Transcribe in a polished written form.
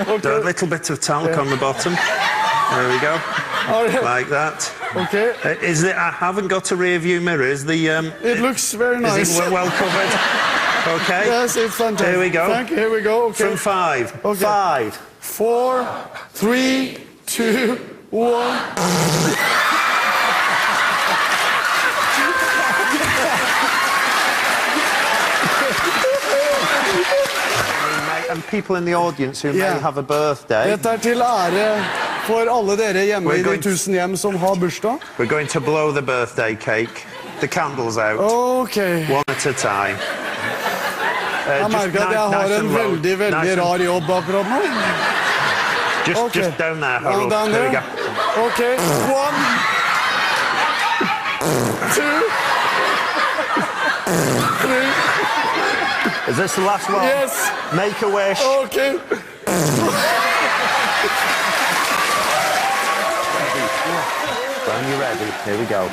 Do a little bit of talc on the bottom. There we go. All right. Like that. Okay. Is it? I haven't got a rear view mirror. Is the? It looks very nice. Is it well covered? Okay. Yes, it's fantastic. Here we go. Thank you. Here we go. Okay. From 5. Okay. 5. 4, 3, 2, 1. And people in the audience who Yeah. may have a birthday. Dette til ære for alle dere hjemme i de going- 1000 hjem som har bursdag. We're going to blow the birthday cake. The candles out. Okay. One at a time. Jeg Just merker at jeg har nice en and low. veldig, veldig Nice and- rar jobb akkurat nå. Just, Okay. just down there, I'm Harold. down There we there. go. Okay. 1, 2, 3. Is this the last one? Yes. Make a wish. Okay. When you're ready, here we go.